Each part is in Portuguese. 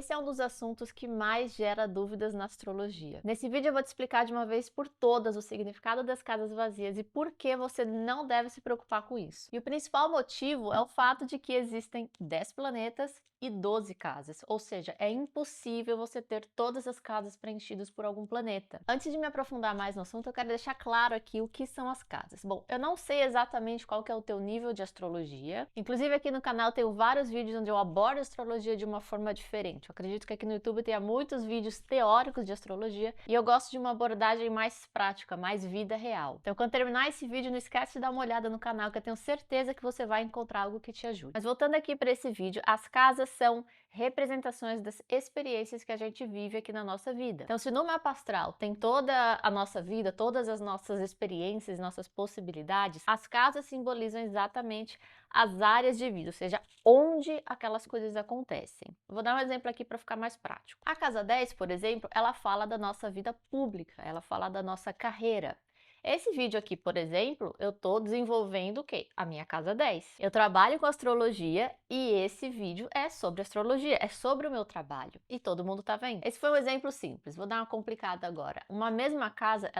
Esse é um dos assuntos que mais gera dúvidas na astrologia. Nesse vídeo eu vou te explicar de uma vez por todas o significado das casas vazias e por que você não deve se preocupar com isso. E o principal motivo é o fato de que existem 10 planetas e 12 casas, ou seja, é impossível você ter todas as casas preenchidas por algum planeta. Antes de me aprofundar mais no assunto, eu quero deixar claro aqui o que são as casas. Bom, eu não sei exatamente qual que é o teu nível de astrologia, inclusive aqui no canal eu tenho vários vídeos onde eu abordo a astrologia de uma forma diferente. Eu acredito que aqui no YouTube tenha muitos vídeos teóricos de astrologia e eu gosto de uma abordagem mais prática, mais vida real. Então, quando terminar esse vídeo, não esquece de dar uma olhada no canal, que eu tenho certeza que você vai encontrar algo que te ajude. Mas voltando aqui para esse vídeo, as casas são representações das experiências que a gente vive aqui na nossa vida. Então, se no mapa astral tem toda a nossa vida, todas as nossas experiências, nossas possibilidades, as casas simbolizam exatamente as áreas de vida, ou seja, onde aquelas coisas acontecem. Vou dar um exemplo aqui para ficar mais prático. A casa 10, por exemplo, ela fala da nossa vida pública, ela fala da nossa carreira. Esse vídeo aqui, por exemplo, eu estou desenvolvendo o quê? A minha casa 10. Eu trabalho com astrologia e esse vídeo é sobre astrologia, é sobre o meu trabalho. E todo mundo está vendo. Esse foi um exemplo simples, vou dar uma complicada agora. Uma mesma casa,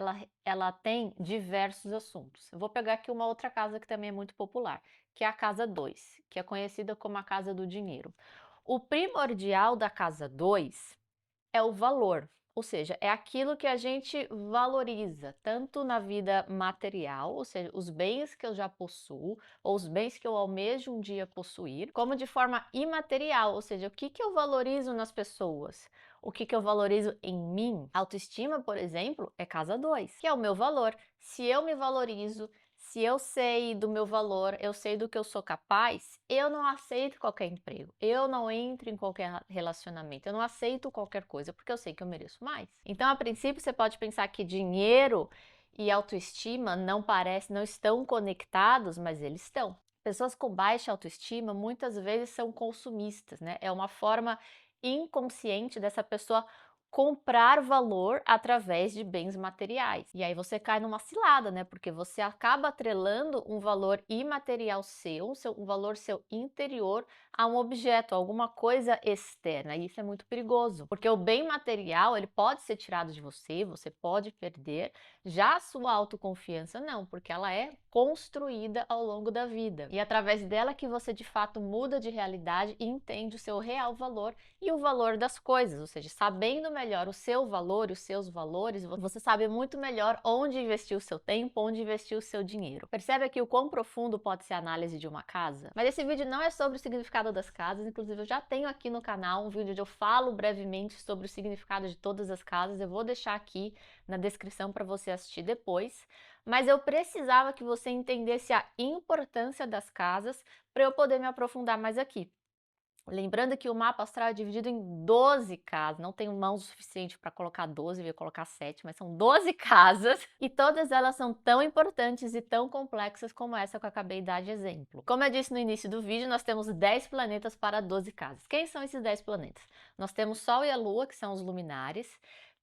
ela tem diversos assuntos. Eu vou pegar aqui uma outra casa que também é muito popular, que é a casa 2, que é conhecida como a casa do dinheiro. O primordial da casa 2 é o valor, ou seja, é aquilo que a gente valoriza, tanto na vida material, ou seja, os bens que eu já possuo, ou os bens que eu almejo um dia possuir, como de forma imaterial, ou seja, o que eu valorizo nas pessoas, o que eu valorizo em mim. Autoestima, por exemplo, é casa 2, que é o meu valor. Se eu me valorizo, se eu sei do meu valor, eu sei do que eu sou capaz, eu não aceito qualquer emprego, eu não entro em qualquer relacionamento, eu não aceito qualquer coisa, porque eu sei que eu mereço mais. Então, a princípio, você pode pensar que dinheiro e autoestima não estão conectados, mas eles estão. Pessoas com baixa autoestima muitas vezes são consumistas, né? É uma forma inconsciente dessa pessoa comprar valor através de bens materiais. E aí você cai numa cilada, né? Porque você acaba atrelando um valor imaterial seu, um valor seu interior a um objeto, a alguma coisa externa. E isso é muito perigoso, porque o bem material, ele pode ser tirado de você, você pode perder. Já a sua autoconfiança não, porque ela é construída ao longo da vida. E através dela que você de fato muda de realidade e entende o seu real valor e o valor das coisas, ou seja, sabendo melhor o seu valor e os seus valores, você sabe muito melhor onde investir o seu tempo, onde investir o seu dinheiro. Percebe aqui o quão profundo pode ser a análise de uma casa? Mas esse vídeo não é sobre o significado das casas, inclusive eu já tenho aqui no canal um vídeo onde eu falo brevemente sobre o significado de todas as casas, eu vou deixar aqui na descrição para você assistir depois, mas eu precisava que você entendesse a importância das casas para eu poder me aprofundar mais aqui. Lembrando que o mapa astral é dividido em 12 casas, não tenho mãos o suficiente para colocar 12, eu ia colocar 7, mas são 12 casas e todas elas são tão importantes e tão complexas como essa que eu acabei de dar de exemplo. Como eu disse no início do vídeo, nós temos 10 planetas para 12 casas. Quem são esses 10 planetas? Nós temos Sol e a Lua, que são os luminares,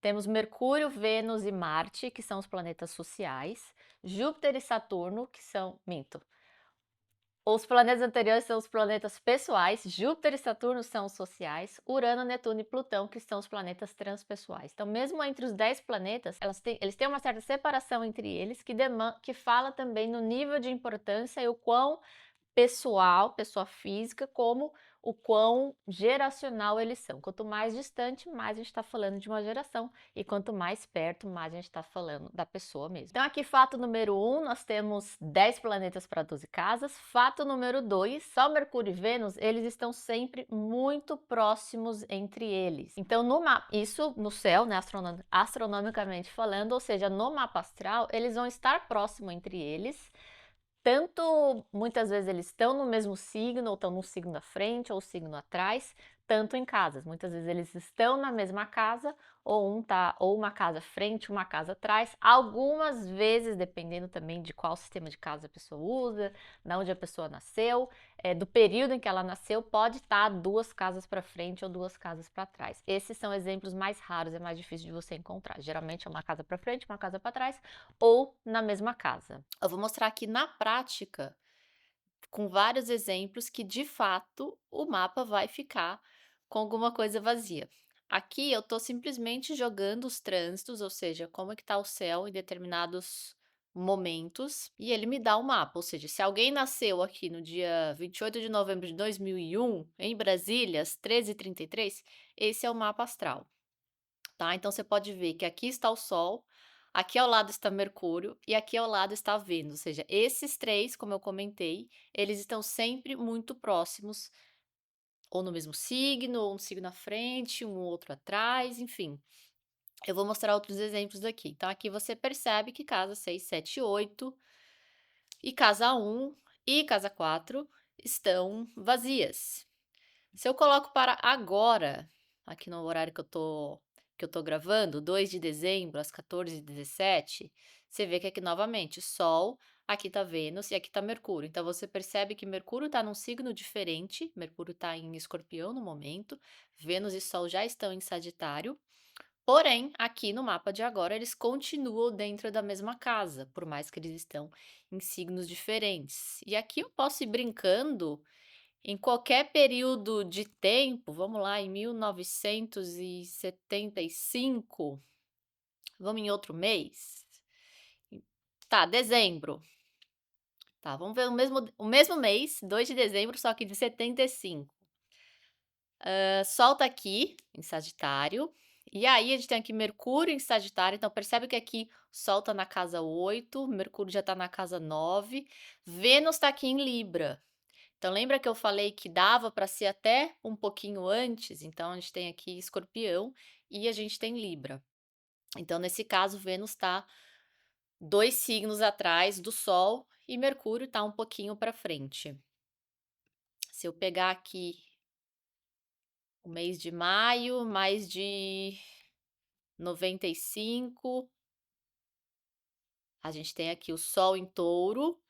temos Mercúrio, Vênus e Marte, que são os planetas sociais, Júpiter e Saturno, que são, minto, os planetas anteriores são os planetas pessoais, Júpiter e Saturno são os sociais, Urano, Netuno e Plutão, que são os planetas transpessoais. Então, mesmo entre os 10 planetas, eles têm uma certa separação entre eles, que fala também no nível de importância e o quão pessoal, pessoa física, como o quão geracional eles são. Quanto mais distante, mais a gente está falando de uma geração, e quanto mais perto, mais a gente está falando da pessoa mesmo. Então aqui, fato número 1, nós temos 10 planetas para 12 casas. Fato número 2, Sol, Mercúrio e Vênus, eles estão sempre muito próximos entre eles. Então isso no céu, né, astronomicamente falando, ou seja, no mapa astral, eles vão estar próximos entre eles. Tanto, muitas vezes eles estão no mesmo signo, ou estão no signo à frente, ou signo atrás, tanto em casas. Muitas vezes eles estão na mesma casa, ou uma casa à frente, uma casa atrás. Algumas vezes, dependendo também de qual sistema de casa a pessoa usa, de onde a pessoa nasceu, do período em que ela nasceu, pode estar 2 casas para frente ou 2 casas para trás. Esses são exemplos mais raros, é mais difícil de você encontrar. Geralmente é uma casa para frente, uma casa para trás, ou na mesma casa. Eu vou mostrar aqui na prática, com vários exemplos, que de fato o mapa vai ficar com alguma coisa vazia. Aqui eu estou simplesmente jogando os trânsitos, ou seja, como é que está o céu em determinados momentos, e ele me dá o mapa. Ou seja, se alguém nasceu aqui no dia 28 de novembro de 2001, em Brasília, às 13h33, esse é o mapa astral, tá? Então você pode ver que aqui está o Sol, aqui ao lado está Mercúrio e aqui ao lado está a Vênus. Ou seja, esses três, como eu comentei, eles estão sempre muito próximos, ou no mesmo signo, ou um signo à frente, um outro atrás, enfim. Eu vou mostrar outros exemplos aqui. Então, aqui você percebe que casa 6, 7 e 8 e casa 1 e casa 4 estão vazias. Se eu coloco para agora, aqui no horário que eu tô gravando, 2 de dezembro, às 14h17, você vê que aqui novamente Sol, aqui tá Vênus e aqui tá Mercúrio. Então você percebe que Mercúrio tá num signo diferente, Mercúrio tá em Escorpião no momento, Vênus e Sol já estão em Sagitário. Porém, aqui no mapa de agora, eles continuam dentro da mesma casa, por mais que eles estão em signos diferentes. E aqui eu posso ir brincando em qualquer período de tempo, vamos lá, em 1975, vamos em outro mês? Tá, dezembro. Tá, vamos ver o mesmo mês, 2 de dezembro, só que de 75. Sol tá aqui, em Sagitário, e aí a gente tem aqui Mercúrio em Sagitário, então percebe que aqui Sol tá na casa 8, Mercúrio já tá na casa 9, Vênus tá aqui em Libra. Então lembra que eu falei que dava para ser até um pouquinho antes? Então a gente tem aqui Escorpião e a gente tem Libra. Então nesse caso Vênus está 2 signos atrás do Sol e Mercúrio está um pouquinho para frente. Se eu pegar aqui o mês de maio, mais de 95, a gente tem aqui o Sol em Touro,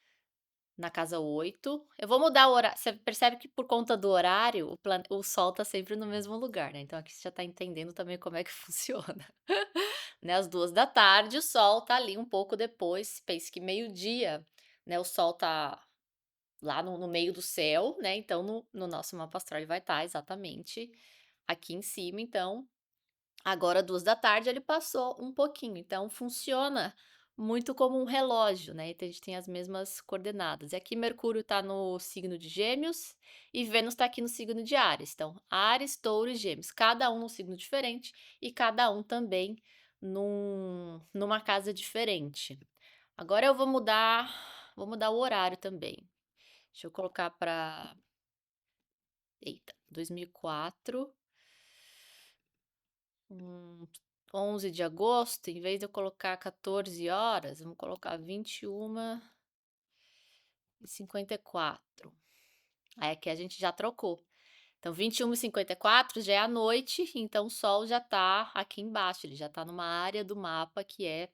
na casa 8. Eu vou mudar o horário. Você percebe que por conta do horário, o Sol tá sempre no mesmo lugar, né? Então aqui você já tá entendendo também como é que funciona. Né? Às 2 da tarde, o Sol tá ali um pouco depois. Pense que meio-dia, né? O Sol tá lá no meio do céu, né? Então no nosso mapa astral ele vai estar exatamente aqui em cima. Então agora, 2 da tarde, ele passou um pouquinho, então funciona muito como um relógio, né? Então a gente tem as mesmas coordenadas. E aqui Mercúrio está no signo de Gêmeos e Vênus está aqui no signo de Áries. Então, Áries, Touro e Gêmeos, cada um num signo diferente e cada um também numa casa diferente. Agora eu vou mudar o horário também. Deixa eu colocar para, eita, 2004. 11 de agosto, em vez de eu colocar 14 horas, vamos colocar 21h54. Aí aqui a gente já trocou. Então, 21h54 já é a noite, então o Sol já tá aqui embaixo, ele já tá numa área do mapa que é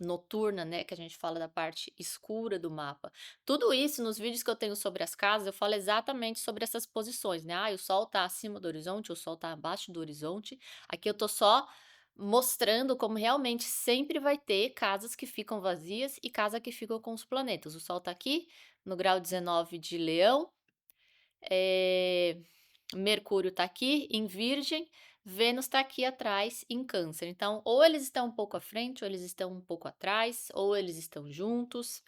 noturna, né, que a gente fala da parte escura do mapa. Tudo isso nos vídeos que eu tenho sobre as casas, eu falo exatamente sobre essas posições, né? O Sol tá acima do horizonte, o Sol tá abaixo do horizonte. Aqui eu tô só mostrando como realmente sempre vai ter casas que ficam vazias e casas que ficam com os planetas. O Sol tá aqui no grau 19 de Leão, Mercúrio está aqui em Virgem, Vênus está aqui atrás em Câncer. Então, ou eles estão um pouco à frente, ou eles estão um pouco atrás, ou eles estão juntos.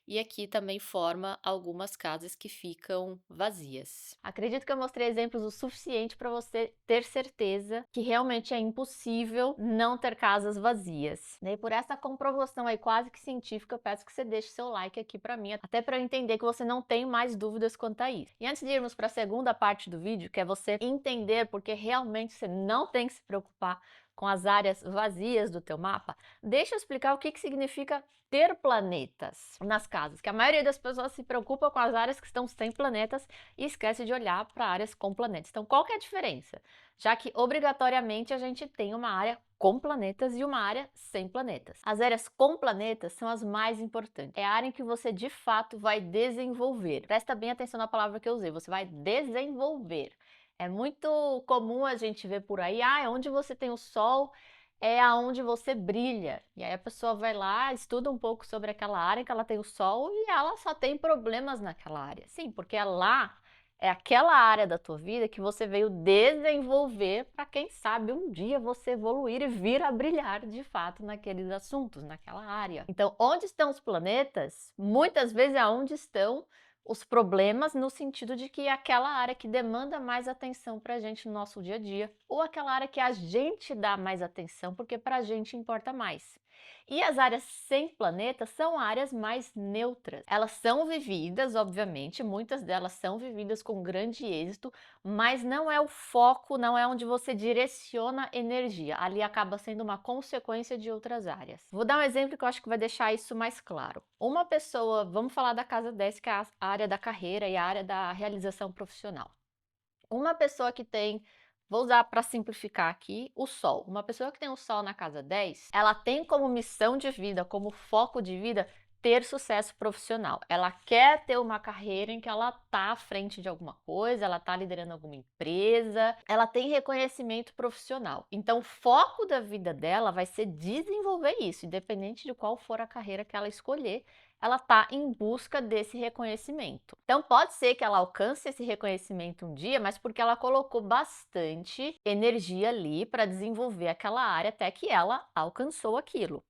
E aqui também forma algumas casas que ficam vazias. Acredito que eu mostrei exemplos o suficiente para você ter certeza que realmente é impossível não ter casas vazias. E por essa comprovação aí quase que científica, eu peço que você deixe seu like aqui para mim, até para eu entender que você não tem mais dúvidas quanto a isso. E antes de irmos para a segunda parte do vídeo, que é você entender porque realmente você não tem que se preocupar com as áreas vazias do teu mapa, deixa eu explicar o que significa ter planetas nas casas, que a maioria das pessoas se preocupa com as áreas que estão sem planetas e esquece de olhar para áreas com planetas. Então, qual que é a diferença? Já que obrigatoriamente a gente tem uma área com planetas e uma área sem planetas. As áreas com planetas são as mais importantes. É a área em que você de fato vai desenvolver. Presta bem atenção na palavra que eu usei, você vai desenvolver. É muito comum a gente ver por aí, onde você tem o Sol é aonde você brilha. E aí a pessoa vai lá, estuda um pouco sobre aquela área que ela tem o Sol e ela só tem problemas naquela área. Sim, porque lá É aquela área da tua vida que você veio desenvolver para, quem sabe, um dia você evoluir e vir a brilhar de fato naqueles assuntos, naquela área. Então, onde estão os planetas, muitas vezes é onde estão os problemas, no sentido de que é aquela área que demanda mais atenção para a gente no nosso dia a dia, ou aquela área que a gente dá mais atenção porque para a gente importa mais. E as áreas sem planeta são áreas mais neutras. Elas são vividas, obviamente, muitas delas são vividas com grande êxito, mas não é o foco, não é onde você direciona energia. Ali acaba sendo uma consequência de outras áreas. Vou dar um exemplo que eu acho que vai deixar isso mais claro. Uma pessoa, vamos falar da casa 10, que é a área da carreira e a área da realização profissional. Uma pessoa que tem, vou usar para simplificar aqui, o Sol. Uma pessoa que tem o Sol na casa 10, ela tem como missão de vida, como foco de vida, ter sucesso profissional. Ela quer ter uma carreira em que ela está à frente de alguma coisa, ela está liderando alguma empresa, ela tem reconhecimento profissional. Então, o foco da vida dela vai ser desenvolver isso, independente de qual for a carreira que ela escolher. Ela está em busca desse reconhecimento. Então, pode ser que ela alcance esse reconhecimento um dia, mas porque ela colocou bastante energia ali para desenvolver aquela área até que ela alcançou aquilo.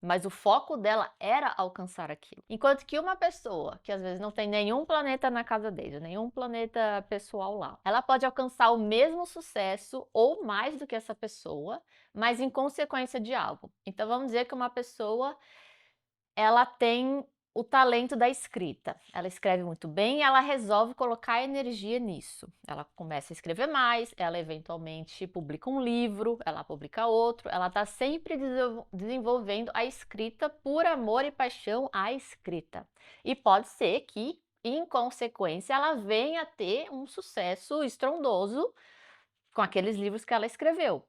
Mas o foco dela era alcançar aquilo. Enquanto que uma pessoa que às vezes não tem nenhum planeta na casa dele, nenhum planeta pessoal lá, ela pode alcançar o mesmo sucesso ou mais do que essa pessoa, mas em consequência de algo. Então, vamos dizer que uma pessoa, ela tem o talento da escrita. Ela escreve muito bem e ela resolve colocar energia nisso. Ela começa a escrever mais, ela eventualmente publica um livro, ela publica outro, ela está sempre desenvolvendo a escrita por amor e paixão à escrita. E pode ser que, em consequência, ela venha a ter um sucesso estrondoso com aqueles livros que ela escreveu.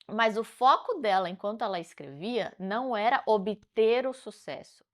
Mas o foco dela, enquanto ela escrevia, não era obter o sucesso,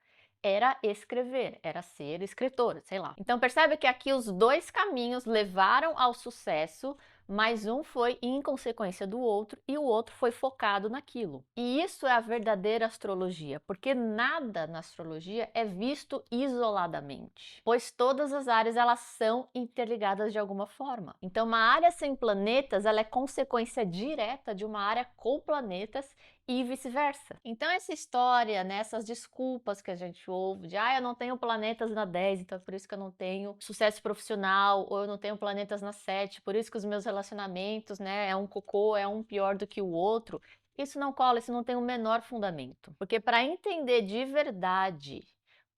era escrever, era ser escritora, sei lá. Então percebe que aqui os dois caminhos levaram ao sucesso, mas um foi em consequência do outro e o outro foi focado naquilo. E isso é a verdadeira astrologia, porque nada na astrologia é visto isoladamente, pois todas as áreas elas são interligadas de alguma forma. Então uma área sem planetas, ela é consequência direta de uma área com planetas e vice-versa. Então essa história, né, essas desculpas que a gente ouve de eu não tenho planetas na 10, então é por isso que eu não tenho sucesso profissional, ou eu não tenho planetas na 7, por isso que os meus relacionamentos, né, é um cocô, é um pior do que o outro. Isso não cola, isso não tem o menor fundamento. Porque para entender de verdade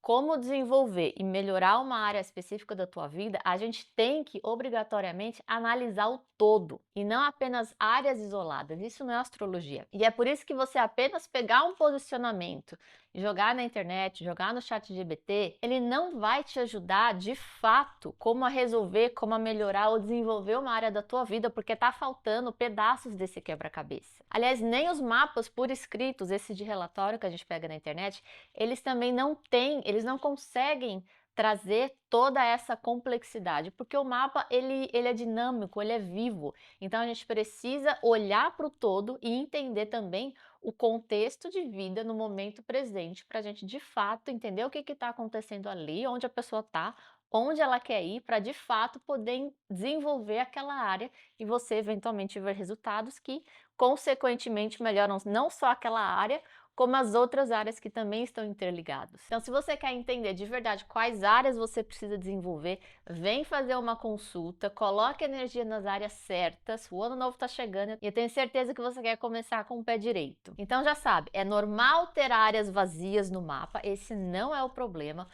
como desenvolver e melhorar uma área específica da tua vida, a gente tem que obrigatoriamente analisar o todo e não apenas áreas isoladas. Isso não é astrologia. E é por isso que você apenas pegar um posicionamento e jogar na internet, jogar no chat GPT, ele não vai te ajudar de fato como a resolver, como a melhorar ou desenvolver uma área da tua vida, porque tá faltando pedaços desse quebra-cabeça. Aliás, nem os mapas por escritos, esse de relatório que a gente pega na internet, eles também não têm, eles não conseguem trazer toda essa complexidade, porque o mapa ele é dinâmico, ele é vivo. Então a gente precisa olhar para o todo e entender também o contexto de vida no momento presente, para a gente de fato entender o que está acontecendo ali, onde a pessoa está, onde ela quer ir, para de fato poder desenvolver aquela área e você eventualmente ver resultados que consequentemente melhoram não só aquela área, como as outras áreas que também estão interligadas. Então, se você quer entender de verdade quais áreas você precisa desenvolver, vem fazer uma consulta, coloque energia nas áreas certas, o ano novo está chegando e eu tenho certeza que você quer começar com o pé direito. Então já sabe, é normal ter áreas vazias no mapa, esse não é o problema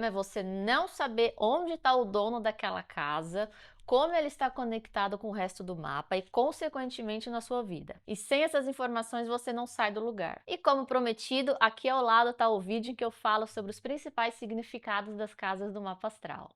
é você não saber onde está o dono daquela casa, como ele está conectado com o resto do mapa e, consequentemente, na sua vida. E sem essas informações você não sai do lugar. E como prometido, aqui ao lado está o vídeo em que eu falo sobre os principais significados das casas do mapa astral.